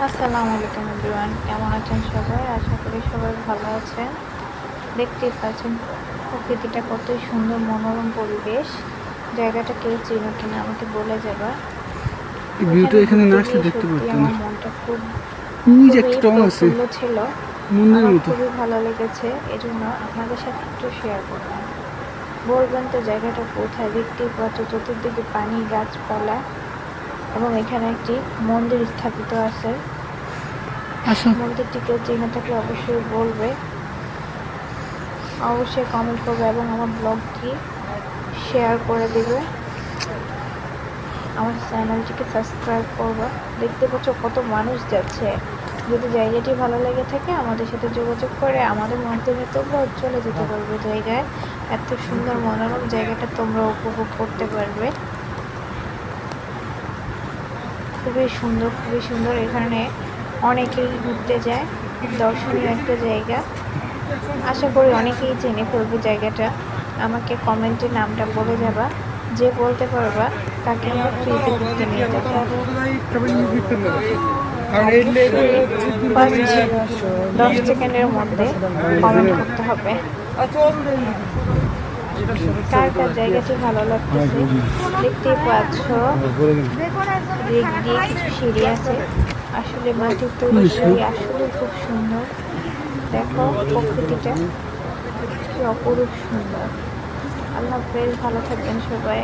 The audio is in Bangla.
আসসালামু আলাইকুম এভরিওয়ান, কেমন আছেন সবাই? আশা করি সবাই ভালো আছেন। দেখতেই পাচ্ছেন প্রকৃতিটা কত সুন্দর, মনোরম পরিবেশ। জায়গাটা কেউ চেনো কিনা আমাকে বলে যাবা। এই ভিউটা এখানে এখানে না ঘুরতে আসলে গিয়ে দেখতে সত্যি পারতেন না। আমার মনটা ওই যে খুবই একটা টাউন আছে প্রফুল্ল ছিল। মন্দিরের আমার মতো। খুবই ভালো লেগেছে, এজন্য আপনাদের সাথে একটু শেয়ার করলাম। বলবেন তো জায়গাটা কোথায়? দেখতেই পাচ্ছ চতুর্দিকে পানি, গাছপালা এবং এখানে একটি মন্দির স্থাপিত আছে। আসো। মন্দিরটি কেউ চিনে থাকলে অবশ্যই বলবে, অবশ্যই কমেন্ট করবে এবং আমার ব্লগটি শেয়ার করে দেবে। আমার চ্যানেলটিকে সাবস্ক্রাইব করবে। দেখতে পাচ্ছ কত মানুষ যাচ্ছে। যদি জায়গাটি ভালো লেগে থাকে আমাদের সাথে যোগাযোগ করে আমাদের মাধ্যমে তোমরা চলে যেতে পারবে জায়গায়। এত সুন্দর মনোরম জায়গাটা তোমরা উপভোগ করতে পারবে। খুবই সুন্দর, খুবই সুন্দর। এখানে অনেকেই ঘুরতে যায়, দর্শনীয় একটা জায়গা। আশা করি অনেকেই জেনে ফেলবে জায়গাটা। আমাকে কমেন্টে নামটা বলে যাবা, যে বলতে পারবা তাকে আমরা ফ্রিতে ঘুরতে নিয়ে যাবো। অবশ্যই ফার্স্ট 10 সেকেন্ডের মধ্যে কমেন্ট করতে হবে কার কার জায়গাটি ভালো লাগতেছে। দেখতেই পাচ্ছ দিক দিয়ে কিছু সিঁড়ি আছে। আসলে মাটির তৈরি সিঁড়ি আসলে খুব সুন্দর। দেখো প্রকৃতিটা কি অপরূপ সুন্দর। আল্লাহ হাফেজ, ভালো থাকবেন সবাই।